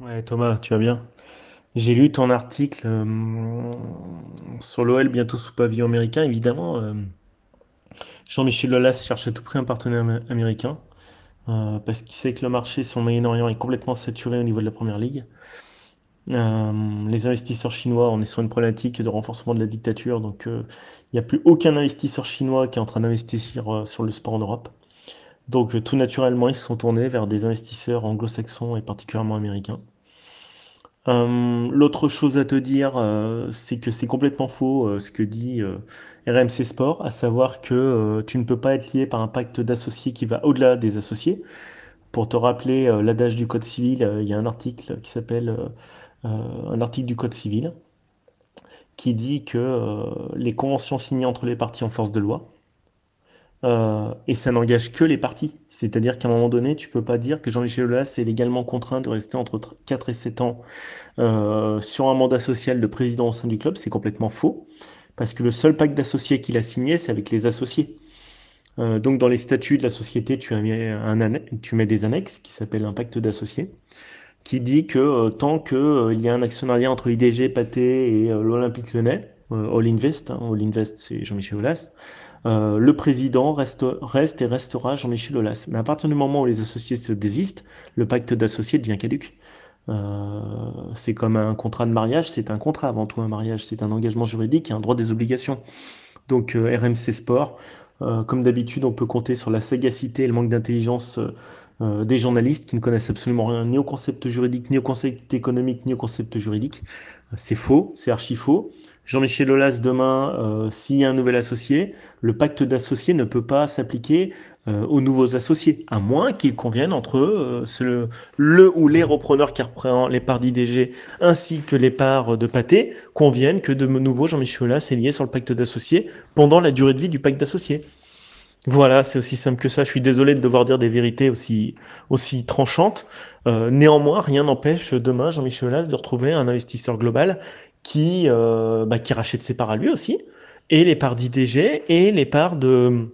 Ouais, Thomas, tu vas bien? J'ai lu ton article sur l'OL bientôt sous pavillon américain. Évidemment, Jean-Michel Aulas cherche à tout prix un partenaire américain parce qu'il sait que le marché sur le Moyen-Orient est complètement saturé au niveau de la Première Ligue. Les investisseurs chinois, on est sur une problématique de renforcement de la dictature, donc il n'y a plus aucun investisseur chinois qui est en train d'investir sur le sport en Europe. Donc tout naturellement, ils se sont tournés vers des investisseurs anglo-saxons et particulièrement américains. L'autre chose à te dire, c'est que c'est complètement faux ce que dit RMC Sport, à savoir que tu ne peux pas être lié par un pacte d'associés qui va au-delà des associés. Pour te rappeler l'adage du Code civil, il y a un article qui s'appelle un article du Code civil qui dit que les conventions signées entre les parties ont force de loi. Et ça n'engage que les parties. C'est-à-dire qu'à un moment donné, tu peux pas dire que Jean-Michel Aulas est légalement contraint de rester entre 4 et 7 ans sur un mandat social de président au sein du club, c'est complètement faux, parce que le seul pacte d'associés qu'il a signé, c'est avec les associés. Donc dans les statuts de la société, tu mets des annexes qui s'appellent un pacte d'associés, qui dit que tant que il y a un actionnariat entre IDG, Pathé et l'Olympique Lyonnais, All Invest, hein, All Invest c'est Jean-Michel Aulas, le président reste et restera Jean-Michel Aulas. Mais à partir du moment où les associés se désistent, le pacte d'associés devient caduc. C'est comme un contrat de mariage, c'est un contrat avant tout un mariage, c'est un engagement juridique et un droit des obligations. Donc RMC Sport, comme d'habitude, on peut compter sur la sagacité et le manque d'intelligence des journalistes qui ne connaissent absolument rien ni au concept juridique, ni au concept économique, ni au concept juridique. C'est faux, c'est archi faux. Jean-Michel Aulas, demain, s'il y a un nouvel associé, le pacte d'associés ne peut pas s'appliquer aux nouveaux associés, à moins qu'ils conviennent entre eux, le ou les repreneurs qui représentent les parts d'IDG ainsi que les parts de Pathé conviennent que de nouveau Jean-Michel Aulas est lié sur le pacte d'associés pendant la durée de vie du pacte d'associés. Voilà, c'est aussi simple que ça. Je suis désolé de devoir dire des vérités aussi tranchantes. Néanmoins, rien n'empêche demain Jean-Michel Aulas de retrouver un investisseur global qui rachète ses parts à lui aussi, et les parts d'IDG et les parts de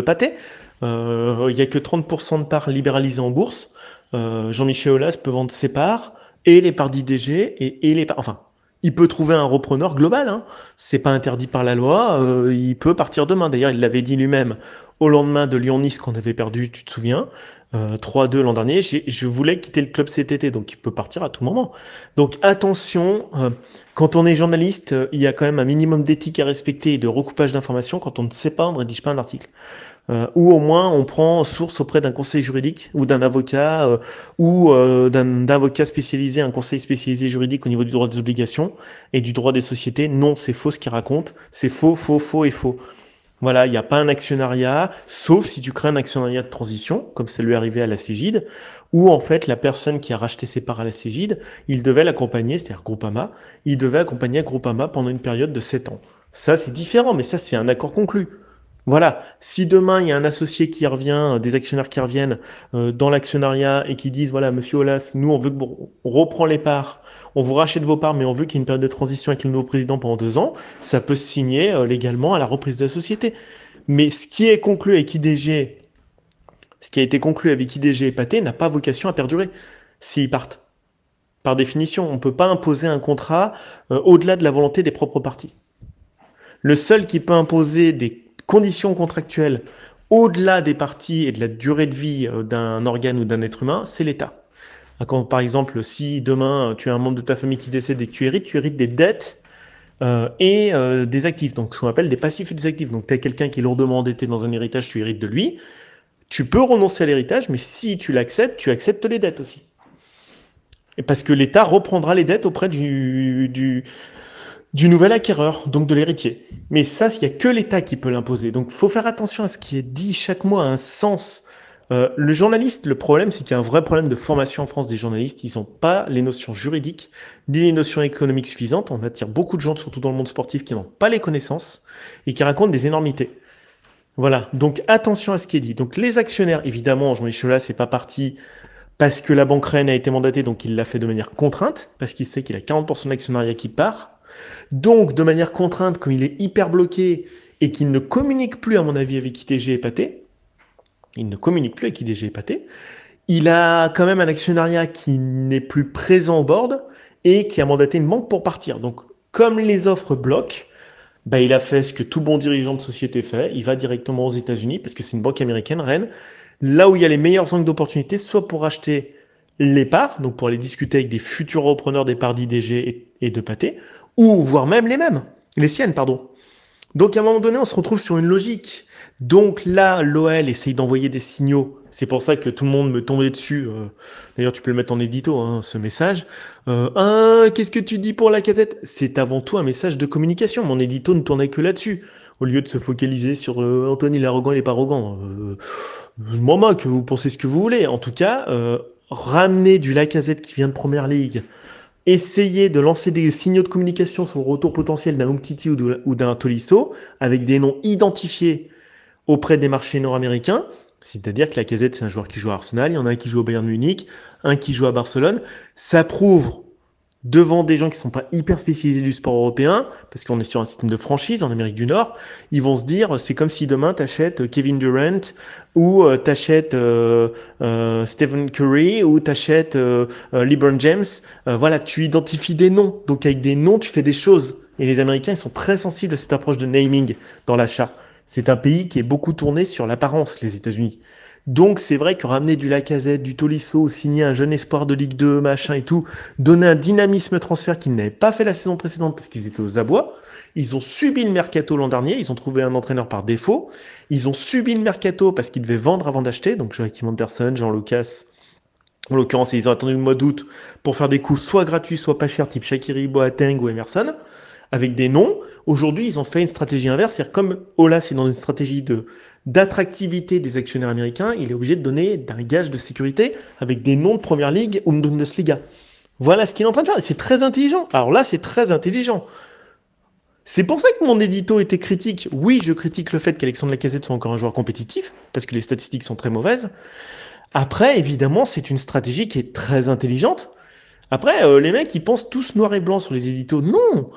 Pathé. Il n'y a que 30% de parts libéralisées en bourse. Jean-Michel Aulas peut vendre ses parts et les parts d'IDG et les parts. Enfin, il peut trouver un repreneur global. Hein. C'est pas interdit par la loi. Il peut partir demain. D'ailleurs, il l'avait dit lui-même au lendemain de Lyon-Nice qu'on avait perdu, tu te souviens, 3-2 l'an dernier. Je voulais quitter le club cet été, donc il peut partir à tout moment. Donc attention, quand on est journaliste, il y a quand même un minimum d'éthique à respecter et de recoupage d'informations. Quand on ne sait pas, on ne rédige pas un article. Ou au moins on prend source auprès d'un conseil juridique ou d'un avocat ou d'un avocat spécialisé, un conseil spécialisé juridique au niveau du droit des obligations et du droit des sociétés. Non, c'est faux ce qu'il raconte, c'est faux, faux, faux et faux. Voilà, il n'y a pas un actionnariat, sauf si tu crées un actionnariat de transition, comme ça lui est arrivé à la Cégide, où en fait la personne qui a racheté ses parts à la Cégide, il devait l'accompagner, c'est-à-dire Groupama, il devait accompagner Groupama pendant une période de 7 ans. Ça c'est différent, mais ça c'est un accord conclu. Voilà, si demain il y a un associé qui revient, des actionnaires qui reviennent dans l'actionnariat et qui disent voilà, monsieur Aulas, nous on reprend les parts, on vous rachète vos parts, mais on veut qu'il y ait une période de transition avec le nouveau président pendant 2 ans, ça peut se signer légalement à la reprise de la société. Mais ce qui est conclu avec IDG, ce qui a été conclu avec IDG et Pathé n'a pas vocation à perdurer s'ils partent. Par définition, on ne peut pas imposer un contrat au-delà de la volonté des propres parties. Le seul qui peut imposer des conditions contractuelles au-delà des parties et de la durée de vie d'un organe ou d'un être humain, c'est l'État. Quand, par exemple, si demain tu as un membre de ta famille qui décède et que tu hérites des dettes et des actifs, donc ce qu'on appelle des passifs et des actifs. Donc tu as quelqu'un qui est lourdement endetté dans un héritage, tu hérites de lui. Tu peux renoncer à l'héritage, mais si tu l'acceptes, tu acceptes les dettes aussi. Et parce que l'État reprendra les dettes auprès du nouvel acquéreur, donc de l'héritier. Mais ça, il n'y a que l'État qui peut l'imposer. Donc, il faut faire attention à ce qui est dit chaque mois, à un sens. Le journaliste, le problème, c'est qu'il y a un vrai problème de formation en France des journalistes. Ils n'ont pas les notions juridiques, ni les notions économiques suffisantes. On attire beaucoup de gens, surtout dans le monde sportif, qui n'ont pas les connaissances et qui racontent des énormités. Voilà. Donc, attention à ce qui est dit. Donc, les actionnaires, évidemment, Jean-Michel Aulas n'est pas parti parce que la banque Rennes a été mandatée, donc il l'a fait de manière contrainte, parce qu'il sait qu'il a 40% d'actionnariat qui part. Donc, de manière contrainte, comme il est hyper bloqué et qu'il ne communique plus, à mon avis, avec ITG et Pathé, il ne communique plus avec IDG et Pathé, il a quand même un actionnariat qui n'est plus présent au board et qui a mandaté une banque pour partir. Donc, comme les offres bloquent, bah, il a fait ce que tout bon dirigeant de société fait. Il va directement aux États-Unis parce que c'est une banque américaine, Rennes, là où il y a les meilleurs angles d'opportunité, soit pour acheter les parts, donc pour aller discuter avec des futurs repreneurs des parts d'IDG et de Pathé, ou voire même les siennes, pardon. Donc à un moment donné, on se retrouve sur une logique. Donc là, l'OL essaye d'envoyer des signaux. C'est pour ça que tout le monde me tombait dessus. D'ailleurs, tu peux le mettre en édito, hein, ce message. Qu'est-ce que tu dis pour la Lacazette? C'est avant tout un message de communication. Mon édito ne tournait que là-dessus. Au lieu de se focaliser sur Antoine, il est arrogant, il est pas arrogant. Je m'en moque, vous pensez ce que vous voulez. En tout cas, ramener du Lacazette qui vient de Première Ligue, essayer de lancer des signaux de communication sur le retour potentiel d'un Umtiti ou d'un Tolisso avec des noms identifiés auprès des marchés nord-américains. C'est-à-dire que Lacazette, c'est un joueur qui joue à Arsenal, il y en a un qui joue au Bayern Munich, un qui joue à Barcelone. Ça prouve devant des gens qui ne sont pas hyper spécialisés du sport européen, parce qu'on est sur un système de franchise en Amérique du Nord, ils vont se dire, c'est comme si demain t'achètes Kevin Durant, ou t'achètes Stephen Curry, ou t'achètes LeBron James. Voilà, tu identifies des noms. Donc avec des noms, tu fais des choses. Et les Américains, ils sont très sensibles à cette approche de naming dans l'achat. C'est un pays qui est beaucoup tourné sur l'apparence, les États-Unis. Donc c'est vrai que ramener du Lacazette, du Tolisso, signer un jeune espoir de Ligue 2, machin et tout, donner un dynamisme transfert qu'ils n'avaient pas fait la saison précédente parce qu'ils étaient aux abois. Ils ont subi le mercato l'an dernier, ils ont trouvé un entraîneur par défaut. Ils ont subi le mercato parce qu'ils devaient vendre avant d'acheter, donc Joachim Anderson, Jean Lucas. En l'occurrence, ils ont attendu le mois d'août pour faire des coups soit gratuits, soit pas chers, type Shaqiri, Boateng ou Emerson, avec des noms. Aujourd'hui, ils ont fait une stratégie inverse, c'est-à-dire comme Ola, c'est dans une stratégie d'attractivité des actionnaires américains, il est obligé de donner un gage de sécurité avec des noms de Première Ligue ou de Bundesliga. Voilà ce qu'il est en train de faire, et c'est très intelligent. Alors là, c'est très intelligent. C'est pour ça que mon édito était critique. Oui, je critique le fait qu'Alexandre Lacazette soit encore un joueur compétitif, parce que les statistiques sont très mauvaises. Après, évidemment, c'est une stratégie qui est très intelligente. Après, les mecs, ils pensent tous noir et blanc sur les éditos. Non,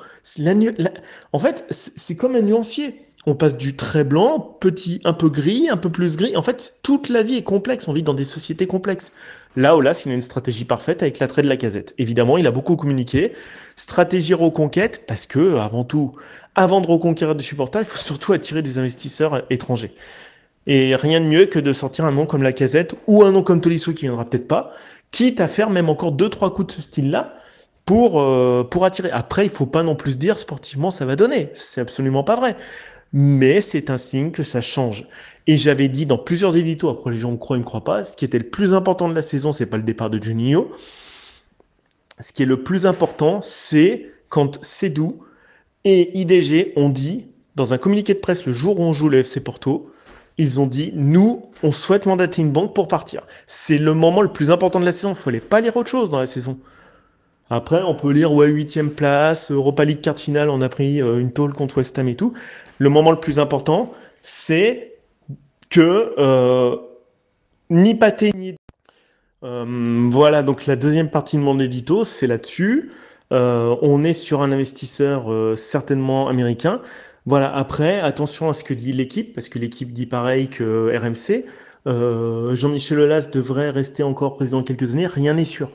en fait, c'est comme un nuancier. On passe du très blanc, petit, un peu gris, un peu plus gris. En fait, toute la vie est complexe. On vit dans des sociétés complexes. Là, Olas, il a une stratégie parfaite avec l'attrait de Lacazette. Évidemment, il a beaucoup communiqué. Stratégie reconquête, parce que, avant tout, avant de reconquérir des supporters, il faut surtout attirer des investisseurs étrangers. Et rien de mieux que de sortir un nom comme Lacazette ou un nom comme Tolisso qui viendra peut-être pas, quitte à faire même encore 2-3 coups de ce style-là pour attirer. Après, il faut pas non plus se dire sportivement ça va donner. C'est absolument pas vrai. Mais c'est un signe que ça change. Et j'avais dit dans plusieurs éditos, après les gens me croient, ils me croient pas, ce qui était le plus important de la saison, c'est pas le départ de Juninho. Ce qui est le plus important, c'est quand Sédou et IDG ont dit, dans un communiqué de presse le jour où on joue le FC Porto, ils ont dit, nous, on souhaite mandater une banque pour partir. C'est le moment le plus important de la saison. Il ne fallait pas lire autre chose dans la saison. Après, on peut lire, ouais, 8e place, Europa League quart finale, on a pris une tôle contre West Ham et tout. Le moment le plus important, c'est que ni Pathé ni... voilà, donc la deuxième partie de mon édito, c'est là-dessus. On est sur un investisseur certainement américain. Voilà, après, attention à ce que dit l'équipe, parce que l'équipe dit pareil que RMC. Jean-Michel Aulas devrait rester encore président quelques années, rien n'est sûr.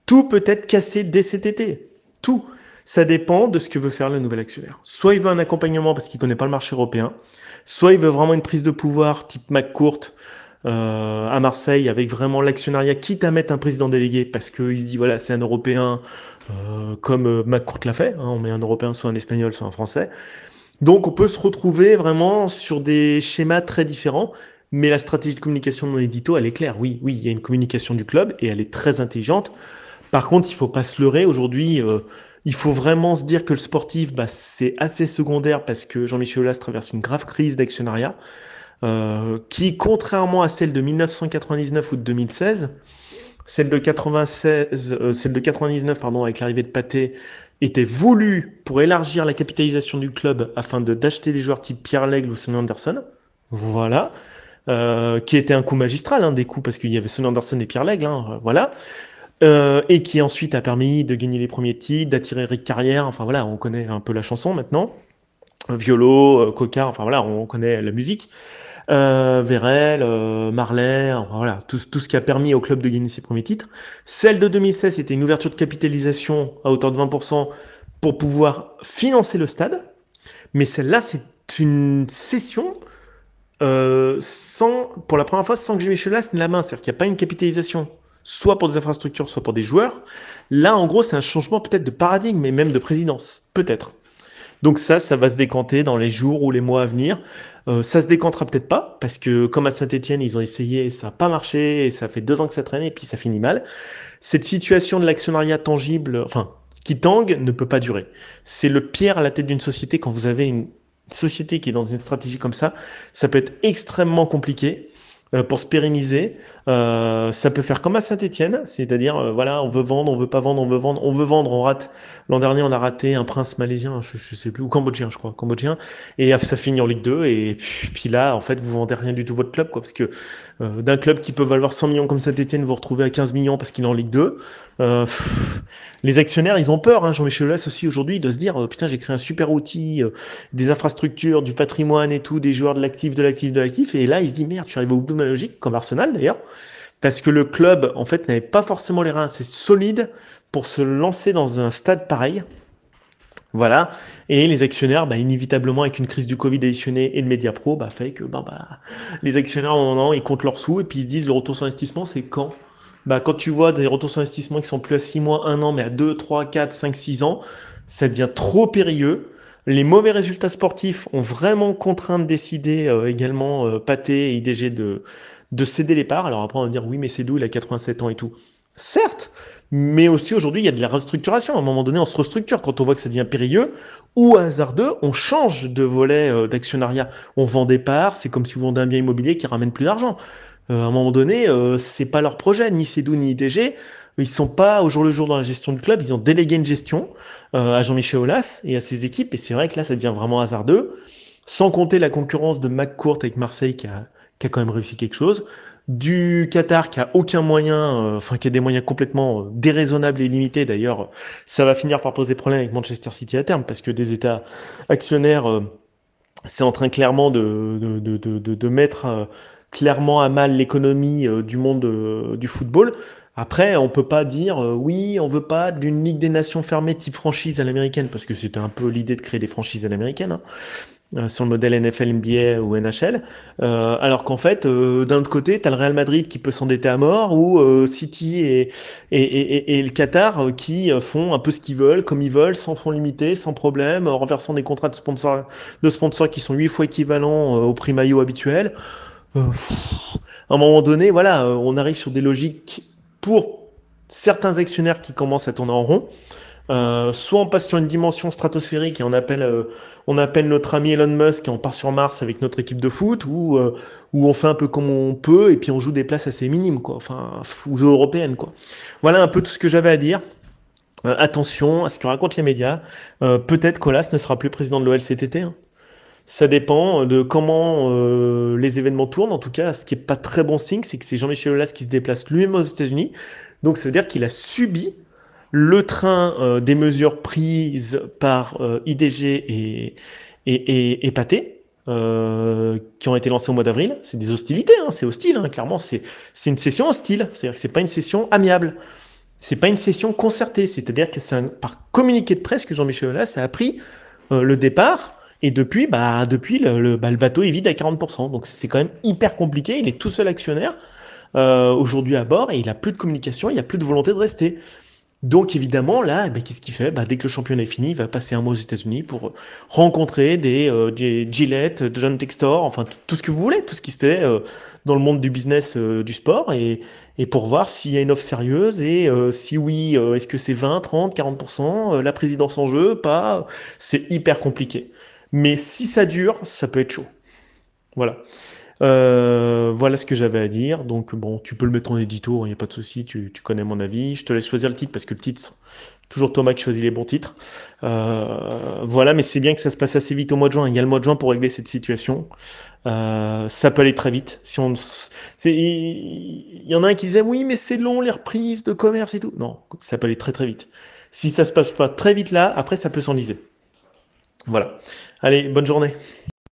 Tout peut être cassé dès cet été. Tout. Ça dépend de ce que veut faire le nouvel actionnaire. Soit il veut un accompagnement parce qu'il connaît pas le marché européen, soit il veut vraiment une prise de pouvoir type McCourt à Marseille avec vraiment l'actionnariat, quitte à mettre un président délégué parce qu'il se dit voilà c'est un Européen comme McCourt l'a fait, hein, on met un Européen soit un Espagnol soit un Français. Donc on peut se retrouver vraiment sur des schémas très différents, mais la stratégie de communication de mon édito elle est claire. Oui, oui, il y a une communication du club et elle est très intelligente. Par contre, il faut pas se leurrer. Aujourd'hui, il faut vraiment se dire que le sportif, bah, c'est assez secondaire parce que Jean-Michel Aulas traverse une grave crise d'actionnariat qui, contrairement à celle de 1999 ou de 2016, celle de 99, pardon, avec l'arrivée de Pathé, était voulue pour élargir la capitalisation du club afin d'acheter des joueurs type Pierre Lègle ou Sonny Anderson. Voilà. Qui était un coup magistral, hein, des coups, parce qu'il y avait Sonny Anderson et Pierre Lègle, hein, voilà. Et qui ensuite a permis de gagner les premiers titres, d'attirer Rick Carrière, enfin voilà, on connaît un peu la chanson maintenant. Violo, Coca, enfin voilà, on connaît la musique. Vérel, Marley, enfin, voilà, tout ce qui a permis au club de gagner ses premiers titres. Celle de 2016, c'était une ouverture de capitalisation à hauteur de 20% pour pouvoir financer le stade. Mais celle-là, c'est une cession pour la première fois, sans que Jean-Michel Aulas n'ait la main. C'est-à-dire qu'il n'y a pas une capitalisation, soit pour des infrastructures, soit pour des joueurs. Là, en gros, c'est un changement peut-être de paradigme, mais même de présidence. Peut-être. Donc ça va se décanter dans les jours ou les mois à venir. Ça se décantera peut-être pas, parce que comme à Saint-Etienne, ils ont essayé et ça n'a pas marché, et ça fait 2 ans que ça traîne, et puis ça finit mal. Cette situation de l'actionnariat tangible, enfin, qui tangue, ne peut pas durer. C'est le pire à la tête d'une société quand vous avez une société qui est dans une stratégie comme ça peut être extrêmement compliqué pour se pérenniser. Ça peut faire comme à Saint-Etienne, c'est-à-dire voilà, on veut vendre, on veut pas vendre, on veut vendre, on veut vendre, on rate. L'an dernier, on a raté un prince malaisien, je sais plus, ou cambodgien, je crois, cambodgien, et ça finit en Ligue 2. Et puis là, en fait, vous vendez rien du tout votre club, quoi, parce que d'un club qui peut valoir 100 millions comme Saint-Etienne, vous vous retrouvez à 15 millions parce qu'il est en Ligue 2. Les actionnaires, ils ont peur. Hein. Jean-Michel Aulas aussi aujourd'hui, il doit se dire putain, j'ai créé un super outil, des infrastructures, du patrimoine et tout, des joueurs de l'actif, de l'actif, de l'actif. Et là, il se dit merde, je suis arrivé au bout de ma logique, comme Arsenal d'ailleurs, parce que le club, en fait, n'avait pas forcément les reins assez solides pour se lancer dans un stade pareil. Voilà. Et les actionnaires, inévitablement, avec une crise du Covid additionnée et le Mediapro, fait que les actionnaires, au moment, ils comptent leurs sous et puis ils se disent le retour sur investissement, c'est quand? Quand tu vois des retours sur investissement qui sont plus à 6 mois, 1 an, mais à 2, 3, 4, 5, 6 ans, ça devient trop périlleux. Les mauvais résultats sportifs ont vraiment contraint de décider également Pathé et IDG de céder les parts. Alors après, on va dire oui, mais c'est d'où il a 87 ans et tout. Certes, mais aussi aujourd'hui, il y a de la restructuration. À un moment donné, on se restructure quand on voit que ça devient périlleux ou hasardeux. On change de volet d'actionnariat. On vend des parts. C'est comme si vous vendez un bien immobilier qui ramène plus d'argent. À un moment donné, c'est pas leur projet, ni Cédou ni IDG. Ils sont pas au jour le jour dans la gestion du club. Ils ont délégué une gestion à Jean-Michel Aulas et à ses équipes. Et c'est vrai que là, ça devient vraiment hasardeux. Sans compter la concurrence de McCourt avec Marseille qui a quand même réussi quelque chose, du Qatar qui a aucun moyen, qui a des moyens complètement déraisonnables et limités. D'ailleurs, ça va finir par poser problème avec Manchester City à terme parce que des États actionnaires, c'est en train clairement de mettre clairement à mal l'économie du monde du football. Après, on peut pas dire oui, on veut pas d'une Ligue des Nations fermée type franchise à l'américaine parce que c'était un peu l'idée de créer des franchises à l'américaine. Hein. Sur le modèle NFL, NBA ou NHL, alors qu'en fait, d'un autre côté, tu as le Real Madrid qui peut s'endetter à mort, ou City et le Qatar qui font un peu ce qu'ils veulent, comme ils veulent, sans fonds limités, sans problème, en renversant des contrats de sponsors qui sont 8 fois équivalents au prix maillot habituel. À un moment donné, voilà, on arrive sur des logiques pour certains actionnaires qui commencent à tourner en rond. Soit on passe sur une dimension stratosphérique et on appelle notre ami Elon Musk et on part sur Mars avec notre équipe de foot, ou on fait un peu comme on peut et puis on joue des places assez minimes, quoi, enfin, ou européennes, quoi. Voilà un peu tout ce que j'avais à dire. Attention à ce que racontent les médias. Peut-être qu'Olas ne sera plus président de l'OL cet été. Hein. Ça dépend de comment les événements tournent. En tout cas, ce qui est pas très bon signe, c'est que c'est Jean-Michel Aulas qui se déplace lui-même aux États-Unis. Donc ça veut dire qu'il a subi le train des mesures prises par IDG et Pathé, qui ont été lancées au mois d'avril. C'est des hostilités, hein, c'est hostile, hein, clairement, c'est une session hostile, c'est-à-dire que c'est pas une session amiable, c'est pas une session concertée, c'est-à-dire que c'est par communiqué de presse que Jean-Michel Aulas a appris le départ. Et depuis, le bateau est vide à 40%. Donc c'est quand même hyper compliqué. Il est tout seul actionnaire aujourd'hui à bord et il a plus de communication, il a plus de volonté de rester. Donc évidemment, là, qu'est-ce qu'il fait? Dès que le championnat est fini, il va passer un mois aux États-Unis pour rencontrer des Gillette, de John Textor, enfin tout ce que vous voulez, tout ce qui se fait dans le monde du business du sport, et pour voir s'il y a une offre sérieuse, et si oui, est-ce que c'est 20, 30, 40%, la présidence en jeu, pas, c'est hyper compliqué. Mais si ça dure, ça peut être chaud. Voilà. Voilà ce que j'avais à dire. Donc bon, tu peux le mettre en édito, il n'y a pas de souci, tu connais mon avis. Je te laisse choisir le titre parce que le titre, toujours Thomas qui choisit les bons titres. Voilà, mais c'est bien que ça se passe assez vite au mois de juin. Il y a le mois de juin pour régler cette situation. Ça peut aller très vite. Il y en a un qui disait oui, mais c'est long les reprises de commerce et tout. Non, ça peut aller très très vite. Si ça se passe pas très vite là, après ça peut s'enliser. Voilà. Allez, bonne journée.